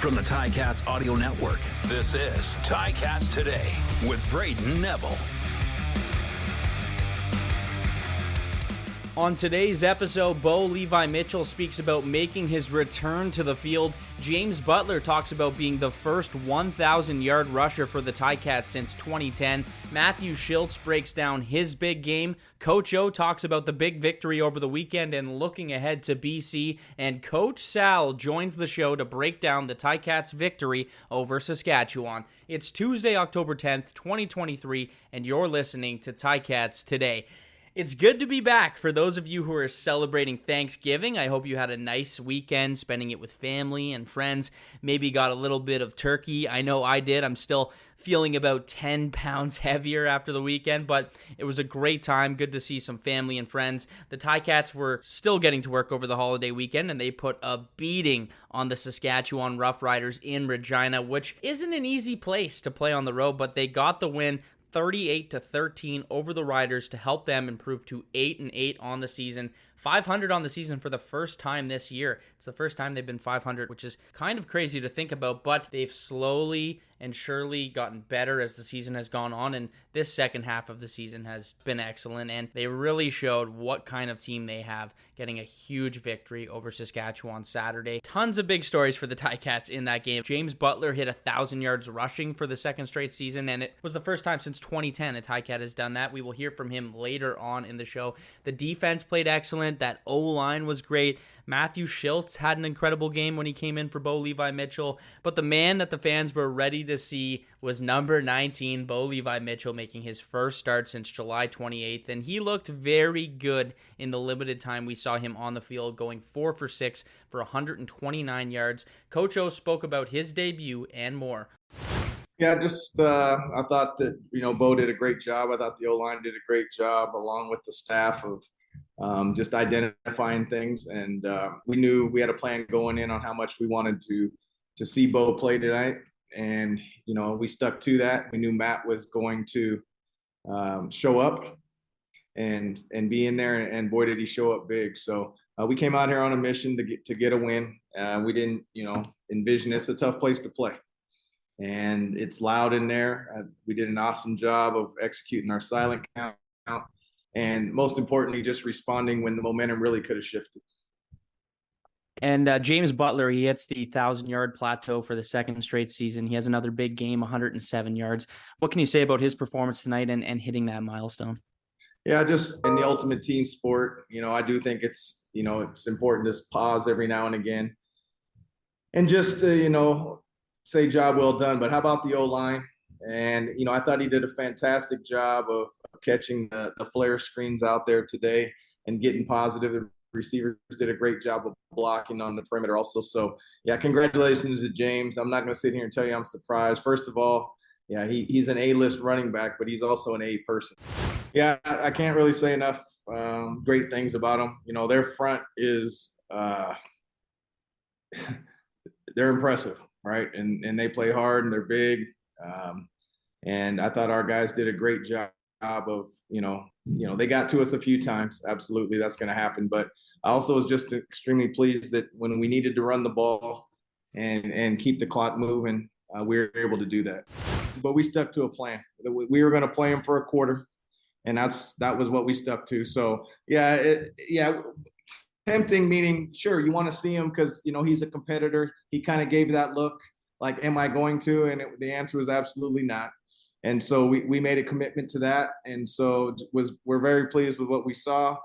From the Ticats Audio Network, this is Ticats Today with Brayden Neville. On today's episode, Levi Mitchell speaks about making his return to the field. James Butler talks about being the first 1,000-yard rusher for the Ticats since 2010. Matthew Shiltz breaks down his big game. Coach O talks about the big victory over the weekend and looking ahead to BC. And Coach Sal joins the show to break down the Ticats' victory over Saskatchewan. It's Tuesday, October 10th, 2023, and you're listening to Ticats Today. It's good to be back. For those of you who are celebrating Thanksgiving, I hope you had a nice weekend spending it with family and friends. Maybe got a little bit of turkey. I know I did. I'm still feeling about 10 pounds heavier after the weekend, but it was a great time. Good to see some family and friends. The Ticats were still getting to work over the holiday weekend, and they put a beating on the Saskatchewan Roughriders in Regina, which isn't an easy place to play on the road, but they got the win 38-13 over the Riders to help them improve to 8-8 on the season. 500 on the season for the first time this year. It's the first time they've been 500, which is kind of crazy to think about, but they've slowly and surely gotten better as the season has gone on, and this second half of the season has been excellent, and they really showed what kind of team they have, getting a huge victory over Saskatchewan Saturday. Tons of big stories for the Ticats in that game. James Butler hit 1,000 yards rushing for the second straight season, and it was the first time since 2010 a Ticat has done that. We will hear from him later on in the show. The defense played excellent. That O-line was great. Matthew Shiltz had an incredible game when he came in for Levi Mitchell. But the man that the fans were ready to see was number 19, Levi Mitchell, making his first start since July 28th. And he looked very good in the limited time we saw him on the field, going 4 for 6 for 129 yards. Coach O spoke about his debut and more. Yeah, I thought that, Bo did a great job. I thought the O-line did a great job along with the staff of just identifying things. And we knew we had a plan going in on how much we wanted to see Bo play tonight. And, we stuck to that. We knew Matt was going to show up and be in there. And boy, did he show up big. So we came out here on a mission to get a win. We didn't, envision it's a tough place to play. And it's loud in there. We did an awesome job of executing our silent count. And most importantly, just responding when the momentum really could have shifted. And James Butler, he hits the 1,000-yard plateau for the second straight season. He has another big game, 107 yards. What can you say about his performance tonight and hitting that milestone? Yeah, just in the ultimate team sport, I do think it's important to pause every now and again and just, say job well done. But how about the O-line? And, I thought he did a fantastic job of catching the flare screens out there today and getting positive. The receivers did a great job of blocking on the perimeter also. So, yeah, congratulations to James. I'm not going to sit here and tell you I'm surprised. First of all, yeah, he's an A-list running back, but he's also an A person. Yeah, I can't really say enough great things about him. Their front is they're impressive, right? And they play hard and they're big. And I thought our guys did a great job of, they got to us a few times. Absolutely, that's going to happen. But I also was just extremely pleased that when we needed to run the ball and keep the clock moving, we were able to do that. But we stuck to a plan. We were going to play him for a quarter, and that was what we stuck to. So, tempting, meaning, sure, you want to see him because, he's a competitor. He kind of gave that look like, am I going to? And the answer was absolutely not. And so we made a commitment to that. And so we're very pleased with what we saw.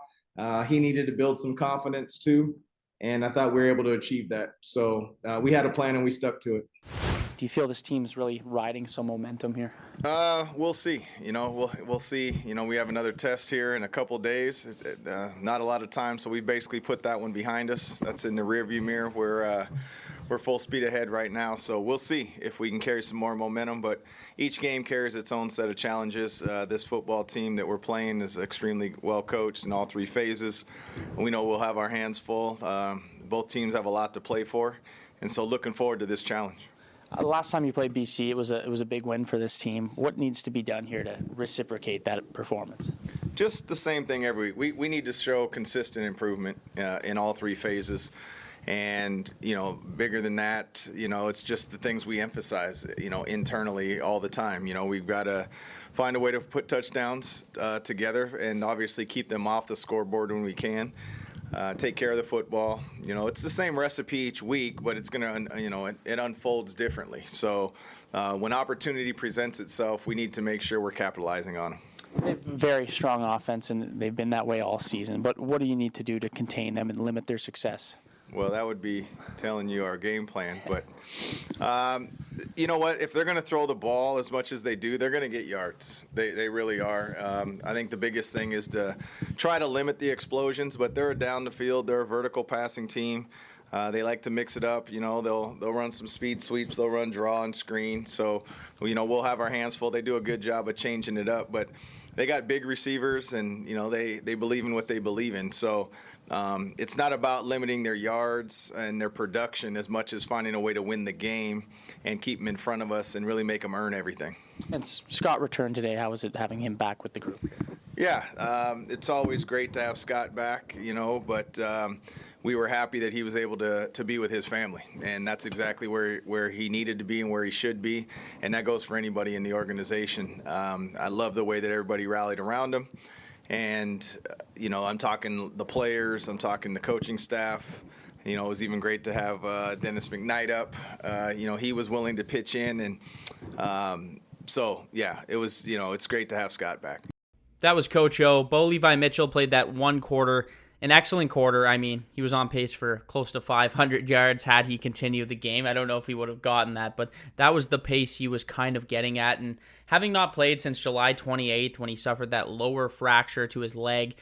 He needed to build some confidence too. And I thought we were able to achieve that. So we had a plan and we stuck to it. Do you feel this team's really riding some momentum here? We'll see. We'll see. We have another test here in a couple days. Not a lot of time, so we basically put that one behind us. That's in the rearview mirror. We're full speed ahead right now, so we'll see if we can carry some more momentum. But each game carries its own set of challenges. This football team that we're playing is extremely well coached in all three phases. We know we'll have our hands full. Both teams have a lot to play for, and so looking forward to this challenge. Last time you played BC, it was a big win for this team. What needs to be done here to reciprocate that performance? Just the same thing every week. We need to show consistent improvement in all three phases. And, bigger than that, it's just the things we emphasize, internally all the time. We've got to find a way to put touchdowns together and obviously keep them off the scoreboard when we can. Take care of the football. It's the same recipe each week, but it's going to, it unfolds differently. So when opportunity presents itself, we need to make sure we're capitalizing on them. Very strong offense, and they've been that way all season. But what do you need to do to contain them and limit their success? Well, that would be telling you our game plan. But you know what? If they're going to throw the ball as much as they do, they're going to get yards. They really are. I think the biggest thing is to try to limit the explosions, but they're down the field. They're a vertical passing team. They like to mix it up. They'll run some speed sweeps. They'll run draw and screen. So, we'll have our hands full. They do a good job of changing it up. But they got big receivers, and, they believe in what they believe in. So it's not about limiting their yards and their production as much as finding a way to win the game and keep them in front of us and really make them earn everything. And Scott returned today. How was it having him back with the group? Yeah, it's always great to have Scott back, but we were happy that he was able to be with his family. And that's exactly where he needed to be and where he should be. And that goes for anybody in the organization. I love the way that everybody rallied around him. And, I'm talking the players, I'm talking the coaching staff. It was even great to have Dennis McKnight up. He was willing to pitch in. And so, yeah, it was, it's great to have Scott back. That was Coach O. Bo Levi Mitchell played that one quarter, an excellent quarter. I mean, he was on pace for close to 500 yards had he continued the game. I don't know if he would have gotten that, but that was the pace he was kind of getting at. And having not played since July 28th when he suffered that lower fracture to his leg,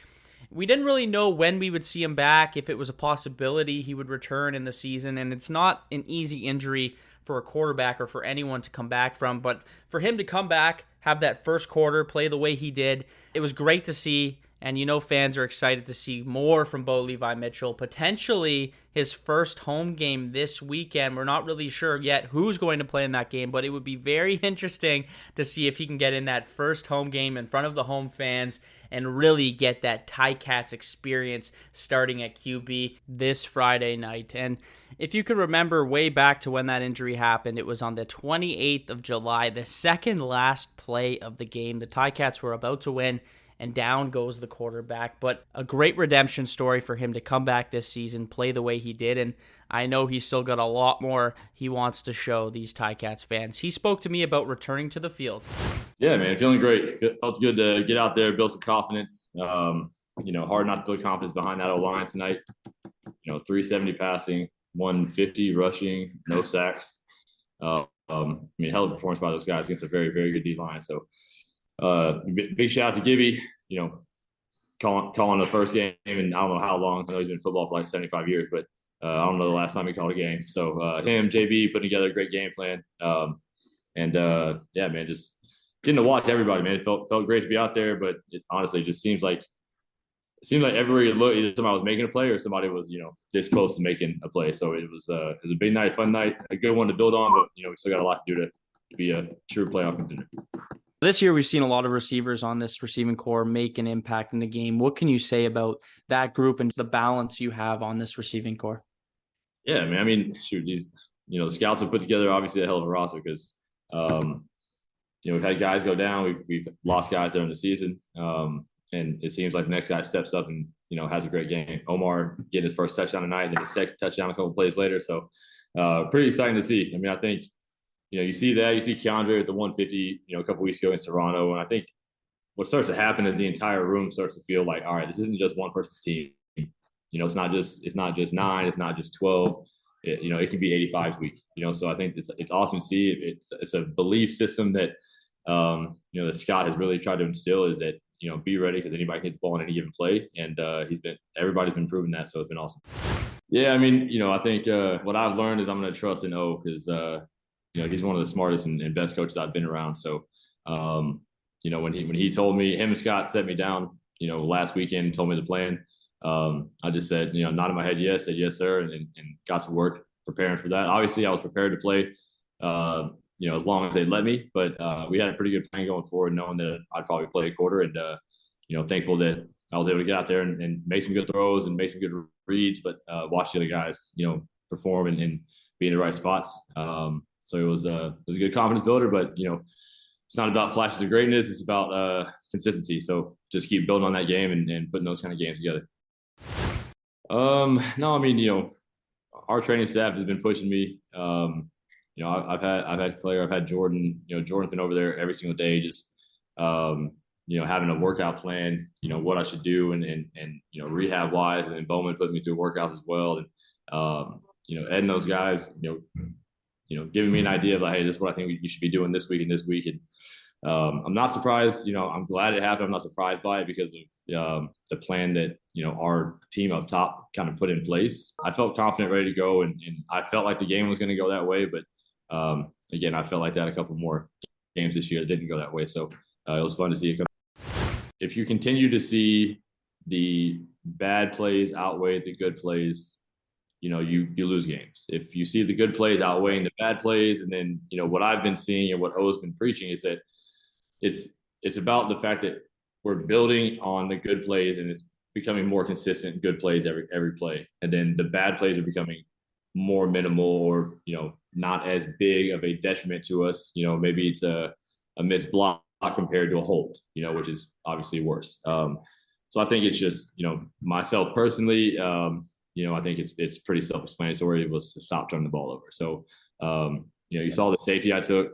we didn't really know when we would see him back, if it was a possibility he would return in the season. And it's not an easy injury for a quarterback or for anyone to come back from. But for him to come back, have that first quarter, play the way he did, it was great to see. And fans are excited to see more from Bo Levi Mitchell. Potentially his first home game this weekend. We're not really sure yet who's going to play in that game, but it would be very interesting to see if he can get in that first home game in front of the home fans and really get that Ticats experience starting at QB this Friday night. And if you could remember way back to when that injury happened, it was on the 28th of July, the second last play of the game. The Ticats were about to win, and down goes the quarterback. But a great redemption story for him to come back this season, play the way he did, and I know he's still got a lot more he wants to show these Ticats fans. He spoke to me about returning to the field. Yeah, man, feeling great. Felt good to get out there, build some confidence. Hard not to build confidence behind that O-line tonight. 370 passing, 150 rushing, no sacks. Hell of a performance by those guys against a very, very good D-line. So big shout out to Gibby, calling the first game, and I don't know how long. I know he's been in football for like 75 years, but I don't know the last time he called a game. So him, JB, putting together a great game plan. Yeah, man, just getting to watch everybody, man. It felt great to be out there, but it honestly just seems like everywhere you look, either somebody was making a play or somebody was, this close to making a play. So it was a big night, fun night, a good one to build on, but we still got a lot to do to be a true playoff contender. This year, we've seen a lot of receivers on this receiving core make an impact in the game. What can you say about that group and the balance you have on this receiving core? Yeah, man. I mean, shoot, these, the scouts have put together obviously a hell of a roster because, we've had guys go down. We've lost guys during the season. And it seems like the next guy steps up and, has a great game. Omar getting his first touchdown tonight, then his second touchdown a couple of plays later. So pretty exciting to see. I mean, I think, you see that. You see Keandre at the 150, a couple weeks ago against Toronto. And I think what starts to happen is the entire room starts to feel like, all right, this isn't just one person's team. It's not just 9, it's not just 12. It can be 85 week. So I think it's awesome to see. It's a belief system that that Scott has really tried to instill, is that be ready because anybody can hit the ball in any given play, and everybody's been proving that. So it's been awesome. Yeah, I mean, I think what I've learned is I'm going to trust in O because he's one of the smartest and best coaches I've been around. So when he told me, him and Scott set me down, last weekend and told me the plan. I just said, nodded my head yes, said yes, sir, and got to work preparing for that. Obviously, I was prepared to play, as long as they let me. But we had a pretty good plan going forward, knowing that I'd probably play a quarter, and thankful that I was able to get out there and make some good throws and make some good reads, but watch the other guys, perform and be in the right spots. So it was a good confidence builder, but it's not about flashes of greatness. It's about consistency. So just keep building on that game and putting those kind of games together. No, I mean, our training staff has been pushing me. I've had Claire, I've had Jordan. Jordan's been over there every single day, just having a workout plan. What I should do and rehab wise, and then Bowman put me through workouts as well. And Ed and those guys, giving me an idea of like, hey, this is what I think you should be doing this week and this week. And I'm not surprised. I'm glad it happened. I'm not surprised by it because of the plan that our team up top kind of put in place. I felt confident, ready to go, and I felt like the game was going to go that way. But again, I felt like that a couple more games this year it didn't go that way. So it was fun to see it come. If you continue to see the bad plays outweigh the good plays, you lose games. If you see the good plays outweighing the bad plays, and then what I've been seeing and what O's been preaching is that it's about the fact that we're building on the good plays and it's becoming more consistent good plays every play, and then the bad plays are becoming more minimal or not as big of a detriment to us. Maybe it's a missed block compared to a hold, which is obviously worse. So I think it's just myself personally. I think it's pretty self-explanatory. It was to stop turning the ball over. So, you saw the safety I took,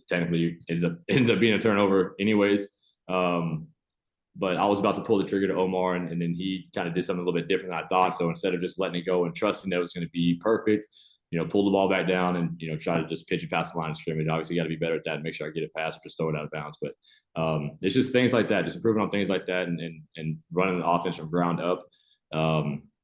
technically ends up being a turnover anyways. But I was about to pull the trigger to Omar, and then he kind of did something a little bit different than I thought. So instead of just letting it go and trusting that it was going to be perfect, pull the ball back down and, try to just pitch it past the line of scrimmage. Obviously, got to be better at that and make sure I get it past or just throw it out of bounds. But it's just things like that, just improving on things like that and running the offense from ground up.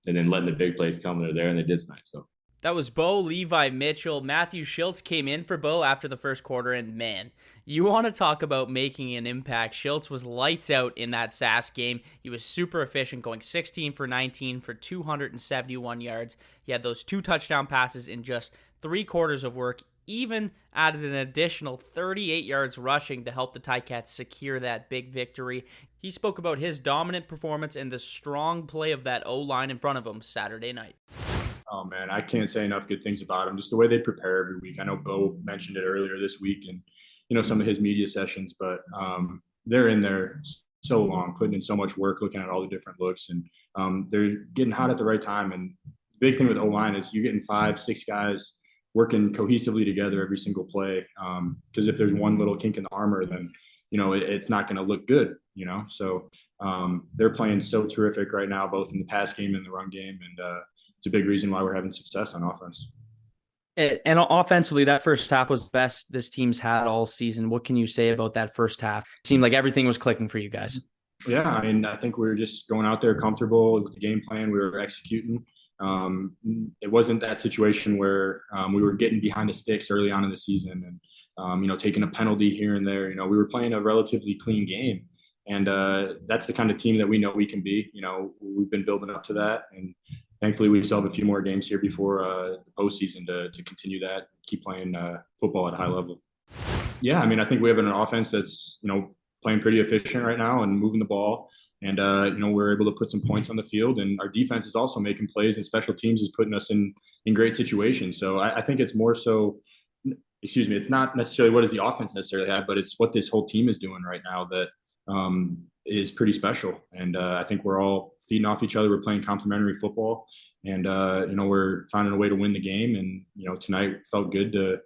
And then letting the big plays come when they're there, and they did tonight. So that was Bo, Levi, Mitchell. Matthew Shiltz came in for Bo after the first quarter, and man, you want to talk about making an impact. Shiltz was lights out in that Sask game. He was super efficient, going 16 for 19 for 271 yards. He had those 2 touchdown passes in just 3 quarters of work, even added an additional 38 yards rushing to help the Ticats secure that big victory. He spoke about his dominant performance and the strong play of that O-line in front of him Saturday night. Oh, man, I can't say enough good things about him. Just the way they prepare every week. I know Bo mentioned it earlier this week and, some of his media sessions, but they're in there so long, putting in so much work, looking at all the different looks, and they're getting hot at the right time. And the big thing with O-line is you're getting 5-6 guys working cohesively together every single play. Because if there's one little kink in the armor, then, it's not going to look good, So they're playing so terrific right now, both in the pass game and the run game. And it's a big reason why we're having success on offense. And offensively, that first half was the best this team's had all season. What can you say about that first half? It seemed like everything was clicking for you guys. Yeah, I mean, I think we were just going out there comfortable with the game plan. We were executing. It wasn't that situation where we were getting behind the sticks early on in the season and, taking a penalty here and there. We were playing a relatively clean game. And that's the kind of team that we know we can be. We've been building up to that. And thankfully, we still have a few more games here before the postseason to continue that, keep playing football at a high level. Yeah, I mean, I think we have an offense that's, playing pretty efficient right now and moving the ball. And, we're able to put some points on the field. And our defense is also making plays, and special teams is putting us in great situations. So I think it's more so – it's not necessarily what does the offense necessarily have, but it's what this whole team is doing right now that is pretty special. And I think we're all feeding off each other. We're playing complementary football. And, we're finding a way to win the game. And, tonight felt good to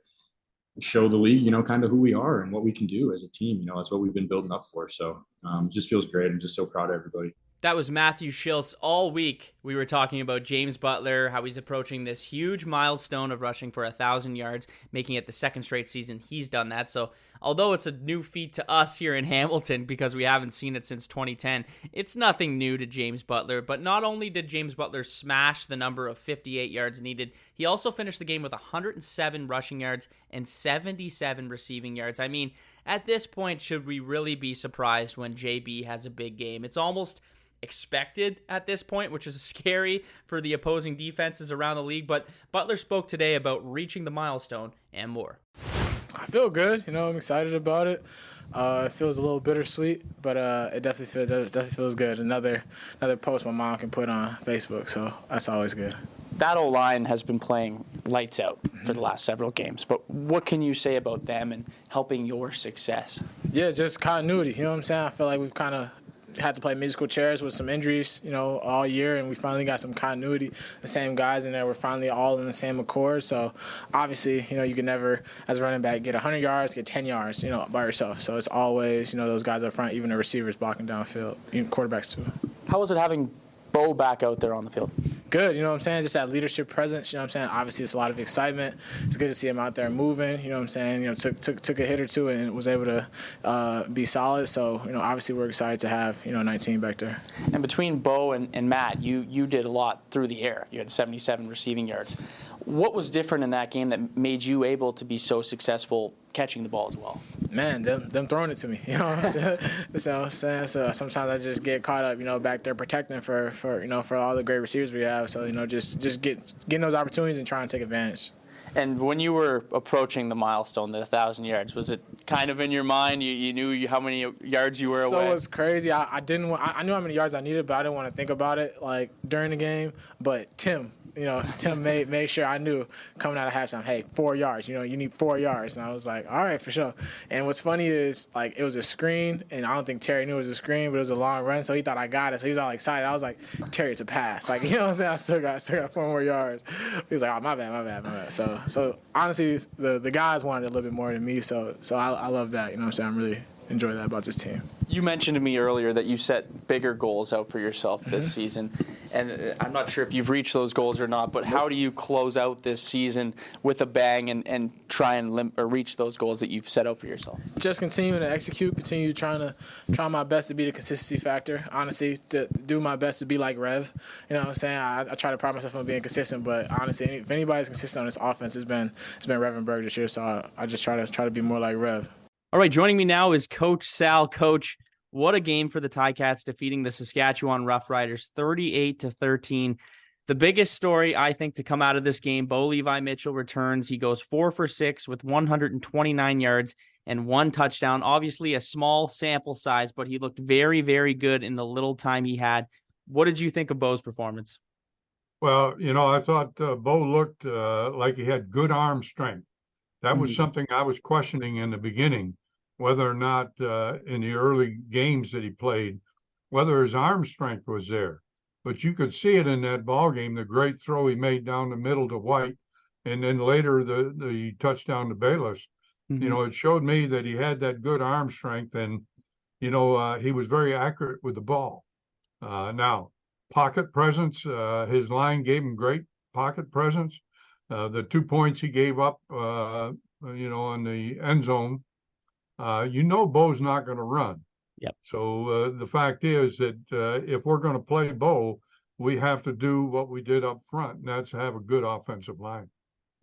show the league, kind of who we are and what we can do as a team. That's what we've been building up for. So it just feels great. I'm just so proud of everybody. That was Matthew Shiltz. All week we were talking about James Butler, how he's approaching this huge milestone of rushing for 1,000 yards, making it the 2nd straight season he's done that. So although it's a new feat to us here in Hamilton because we haven't seen it since 2010, it's nothing new to James Butler. But not only did James Butler smash the number of 58 yards needed, he also finished the game with 107 rushing yards and 77 receiving yards. I mean, at this point, should we really be surprised when JB has a big game? It's almost expected at this point, which is scary for the opposing defenses around the league. But Butler spoke today about reaching the milestone and more. I feel good. I'm excited about it. It feels a little bittersweet, but it definitely feels good. Another post my mom can put on Facebook, so that's always good. That O-line has been playing lights out for the last several games, but what can you say about them and helping your success? Yeah, just continuity. You know what I'm saying? I feel like we've kind of had to play musical chairs with some injuries, all year, and we finally got some continuity. The same guys in there, we're finally all in the same accord. So obviously, you can never, as a running back, get 100 yards, get 10 yards, by yourself. So it's always, those guys up front, even the receivers blocking downfield, even quarterbacks too. How was it having Bo back out there on the field? Good, you know what I'm saying? Just that leadership presence, you know what I'm saying? Obviously, it's a lot of excitement. It's good to see him out there moving, you know what I'm saying? Took a hit or two and was able to be solid. So, obviously we're excited to have, 19 back there. And between Bo and Matt, you did a lot through the air. You had 77 receiving yards. What was different in that game that made you able to be so successful catching the ball as well? Man, them throwing it to me, you know what I'm saying? So sometimes I just get caught up, back there protecting for all the great receivers we have. So, just getting those opportunities and trying to take advantage. And when you were approaching the milestone, the 1,000 yards, was it kind of in your mind? You knew how many yards you were away? So it's crazy. I knew how many yards I needed, but I didn't want to think about it like during the game. But Tim made sure I knew coming out of halftime, hey, 4 yards. You need 4 yards. And I was like, all right, for sure. And what's funny is, like, it was a screen, and I don't think Terry knew it was a screen, but it was a long run, so he thought I got it. So he was all excited. I was like, Terry, it's a pass. Like, you know what I'm saying? I still got 4 more yards. He was like, oh, my bad. So honestly, the guys wanted a little bit more than me, so I love that. You know what I'm saying? I'm really enjoy that about this team. You mentioned to me earlier that you set bigger goals out for yourself this season, and I'm not sure if you've reached those goals or not, but how do you close out this season with a bang and try and reach those goals that you've set out for yourself? Just continuing to execute, try my best to be the consistency factor, honestly, to do my best to be like Rev. You know what I'm saying? I try to pride myself on being consistent, but honestly, if anybody's consistent on this offense, it's been Revenberg this year, so I just try to be more like Rev. All right, joining me now is Coach Sal. Coach, what a game for the Ticats, defeating the Saskatchewan Roughriders 38-13. The biggest story, I think, to come out of this game, Levi Mitchell returns. He goes 4 for 6 with 129 yards and 1 touchdown. Obviously a small sample size, but he looked very, very good in the little time he had. What did you think of Bo's performance? Well, I thought Bo looked like he had good arm strength. That was something I was questioning in the beginning, whether or not in the early games that he played, whether his arm strength was there. But you could see it in that ball game, the great throw he made down the middle to White, and then later the touchdown to Bayless. It showed me that he had that good arm strength, and he was very accurate with the ball. Now, pocket presence, his line gave him great pocket presence. The 2 points he gave up, in the end zone, Bo's not going to run. Yep. So the fact is that if we're going to play Bo, we have to do what we did up front, and that's have a good offensive line.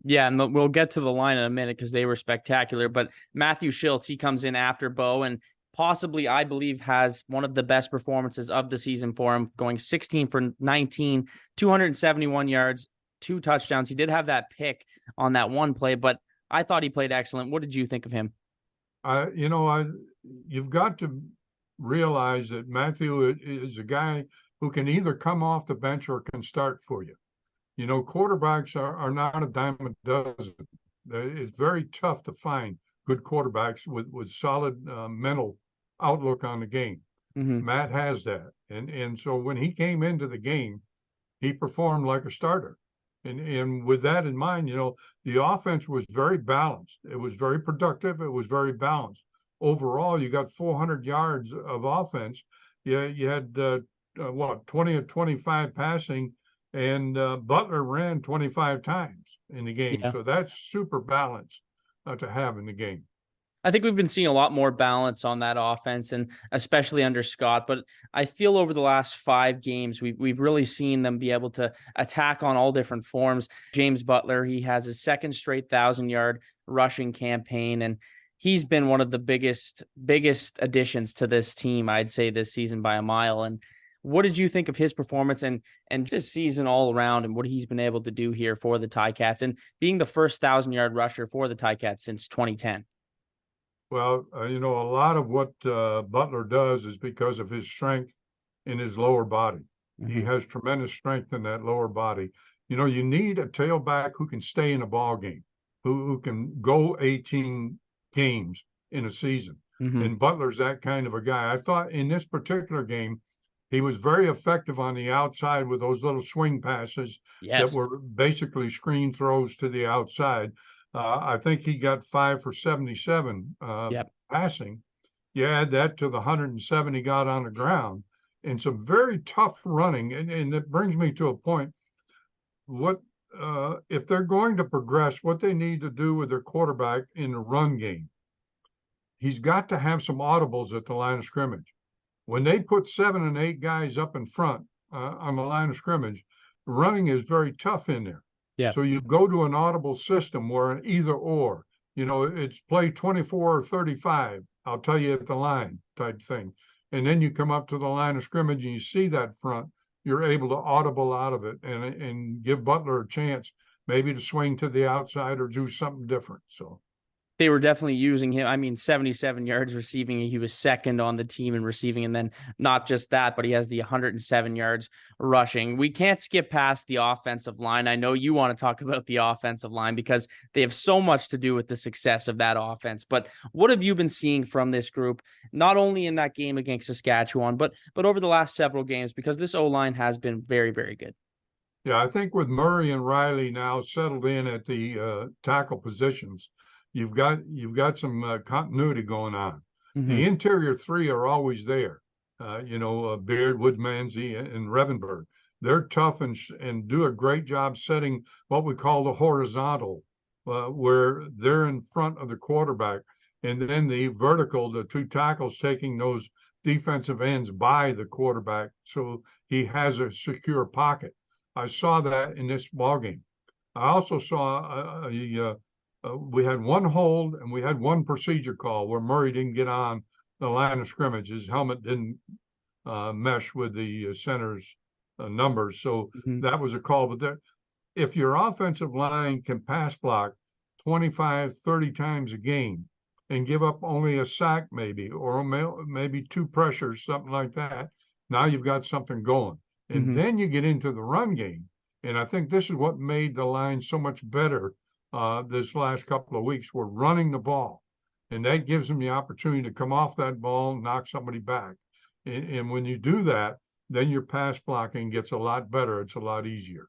Yeah, and we'll get to the line in a minute because they were spectacular. But Matthew Shiltz, he comes in after Bo and possibly, I believe, has one of the best performances of the season for him, going 16 for 19, 271 yards, 2 touchdowns. He did have that pick on that one play, but I thought he played excellent. What did you think of him? You've got to realize that Matthew is a guy who can either come off the bench or can start for you. Quarterbacks are not a dime a dozen. It's very tough to find good quarterbacks with solid mental outlook on the game. Matt has that. And so when he came into the game, he performed like a starter. And with that in mind, the offense was very balanced. It was very productive. It was very balanced. Overall, you got 400 yards of offense. You had 20 or 25 passing, and Butler ran 25 times in the game. Yeah. So that's super balanced to have in the game. I think we've been seeing a lot more balance on that offense, and especially under Scott. But I feel over the last 5 games, we've really seen them be able to attack on all different forms. James Butler, he has his 2nd straight 1,000-yard rushing campaign, and he's been one of the biggest additions to this team, I'd say, this season by a mile. And what did you think of his performance and this season all around, and what he's been able to do here for the Ticats and being the first 1,000-yard rusher for the Ticats since 2010? Well, a lot of what Butler does is because of his strength in his lower body. He has tremendous strength in that lower body. You need a tailback who can stay in a ball game, who can go 18 games in a season. And Butler's that kind of a guy. I thought in this particular game, he was very effective on the outside with those little swing passes that were basically screen throws to the outside. I think he got 5 for 77 passing. You add that to the 107 he got on the ground, and some very tough running. And it brings me to a point. What if they're going to progress, what they need to do with their quarterback in the run game? He's got to have some audibles at the line of scrimmage. When they put 7 and 8 guys up in front on the line of scrimmage, running is very tough in there. Yeah. So you go to an audible system where an either or, it's play 24 or 35. I'll tell you at the line type thing. And then you come up to the line of scrimmage and you see that front, you're able to audible out of it and give Butler a chance maybe to swing to the outside or do something different. So they were definitely using him. I mean, 77 yards receiving. He was second on the team in receiving. And then not just that, but he has the 107 yards rushing. We can't skip past the offensive line. I know you want to talk about the offensive line because they have so much to do with the success of that offense. But what have you been seeing from this group, not only in that game against Saskatchewan, but over the last several games, because this O-line has been very, very good. Yeah, I think with Murray and Riley now settled in at the tackle positions, you've got some continuity going on. The interior three are always there. Beard, Woodmansey, and Revenberg. They're tough and do a great job setting what we call the horizontal, where they're in front of the quarterback, and then the vertical, the two tackles taking those defensive ends by the quarterback, so he has a secure pocket. I saw that in this ball game. I also saw we had one hold and we had one procedure call where Murray didn't get on the line of scrimmage. His helmet didn't mesh with the center's numbers. So that was a call. But if your offensive line can pass block 25, 30 times a game and give up only a sack maybe, or maybe 2 pressures, something like that, now you've got something going. And then you get into the run game. And I think this is what made the line so much better this last couple of weeks. We're running the ball, and that gives them the opportunity to come off that ball and knock somebody back. And when you do that, then your pass blocking gets a lot better. It's a lot easier.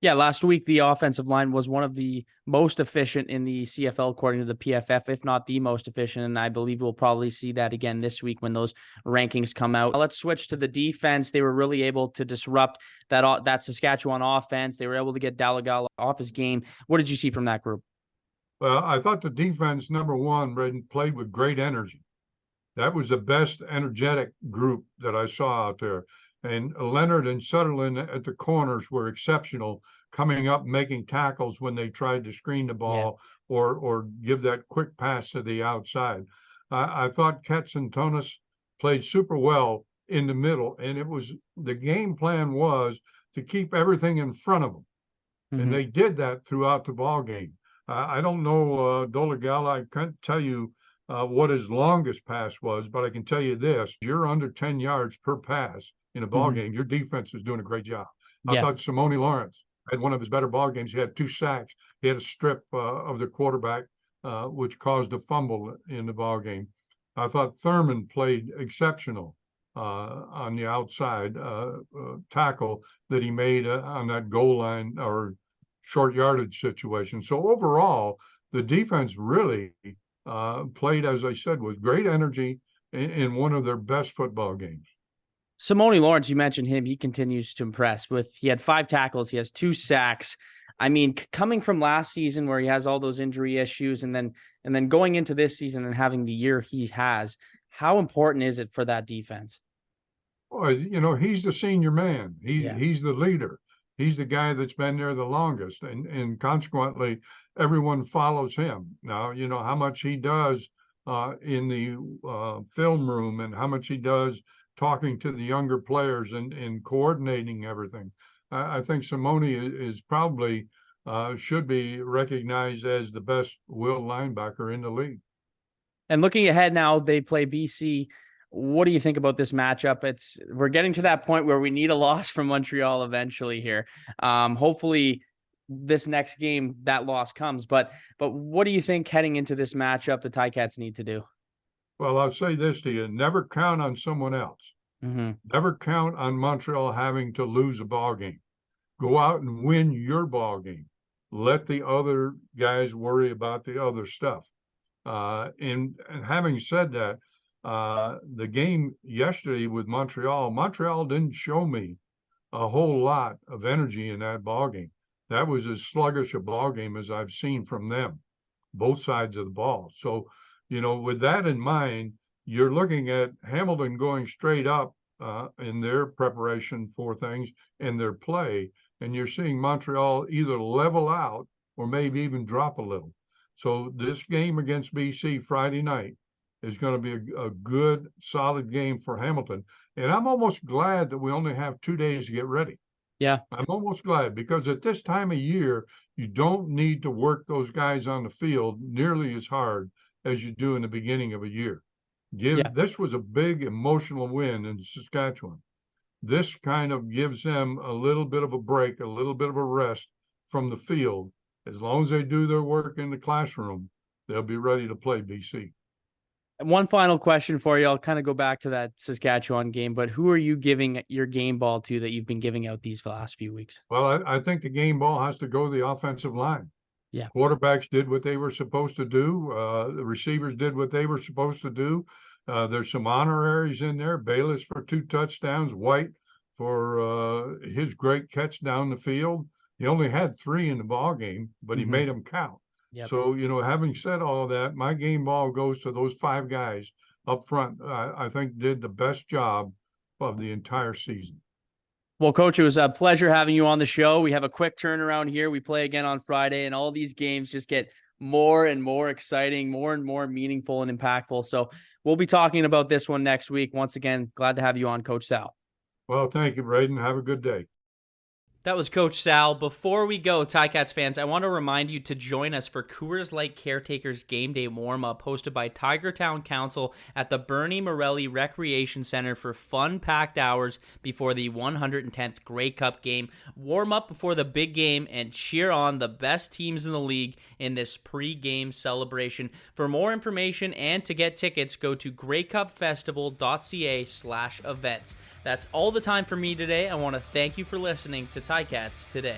Yeah, last week the offensive line was one of the most efficient in the CFL, according to the PFF, if not the most efficient. And I believe we'll probably see that again this week when those rankings come out. Let's switch to the defense. They were really able to disrupt that Saskatchewan offense. They were able to get Dalagala off his game. What did you see from that group? Well, I thought the defense, number one, Brayden, played with great energy. That was the best energetic group that I saw out there. And Leonard and Sutherland at the corners were exceptional, coming up, making tackles when they tried to screen the ball or give that quick pass to the outside. I thought Katsantonis played super well in the middle, and the game plan was to keep everything in front of them. And they did that throughout the ball game. I don't know, Dolagala, I can't tell you what his longest pass was, but I can tell you this: you're under 10 yards per pass in a ball game, your defense is doing a great job. I thought Simone Lawrence had one of his better ball games. He had 2 sacks. He had a strip of the quarterback, which caused a fumble in the ball game. I thought Thurman played exceptional on the outside tackle that he made on that goal line or short yardage situation. So overall, the defense really played, as I said, with great energy in one of their best football games. Simone Lawrence, you mentioned him. He continues to impress. He had 5 tackles. He has 2 sacks. I mean, coming from last season where he has all those injury issues and then going into this season and having the year he has, how important is it for that defense? Well, he's the senior man. He's the leader. He's the guy that's been there the longest, and consequently, everyone follows him. Now, how much he does in the film room and how much he does talking to the younger players and coordinating everything. I think Simone is probably should be recognized as the best will linebacker in the league. And looking ahead now, they play BC. What do you think about this matchup? We're getting to that point where we need a loss from Montreal eventually here. Hopefully this next game, that loss comes. But what do you think heading into this matchup the Ticats need to do? Well, I'll say this to you. Never count on someone else. Mm-hmm. Never count on Montreal having to lose a ball game. Go out and win your ball game. Let the other guys worry about the other stuff. And having said that, the game yesterday with Montreal didn't show me a whole lot of energy in that ball game. That was as sluggish a ball game as I've seen from them, both sides of the ball. So, with that in mind, you're looking at Hamilton going straight up in their preparation for things and their play, and you're seeing Montreal either level out or maybe even drop a little. So this game against BC Friday night is going to be a good, solid game for Hamilton. And I'm almost glad that we only have 2 days to get ready. Yeah. I'm almost glad, because at this time of year, you don't need to work those guys on the field nearly as hard as you do in the beginning of a year. This was a big emotional win in Saskatchewan. This kind of gives them a little bit of a break, a little bit of a rest from the field. As long as they do their work in the classroom, they'll be ready to play BC. One final question for you. I'll kind of go back to that Saskatchewan game, but who are you giving your game ball to that you've been giving out these last few weeks? Well, I think the game ball has to go to the offensive line. Yeah. Quarterbacks did what they were supposed to do. The receivers did what they were supposed to do. There's some honoraries in there. Bayless for 2 touchdowns. White for his great catch down the field. He only had 3 in the ball game, but he made them count. Yep. So, having said all that, my game ball goes to those 5 guys up front. I think did the best job of the entire season. Well, Coach, it was a pleasure having you on the show. We have a quick turnaround here. We play again on Friday, and all these games just get more and more exciting, more and more meaningful and impactful. So we'll be talking about this one next week. Once again, glad to have you on, Coach Sal. Well, thank you, Brayden. Have a good day. That was Coach Sal. Before we go, Ticats fans, I want to remind you to join us for Coors Light Caretakers Game Day Warm-Up hosted by Tigertown Council at the Bernie Morelli Recreation Center for fun-packed hours before the 110th Grey Cup game. Warm up before the big game and cheer on the best teams in the league in this pre-game celebration. For more information and to get tickets, go to greycupfestival.ca/events. That's all the time for me today. I want to thank you for listening to Ticats Today.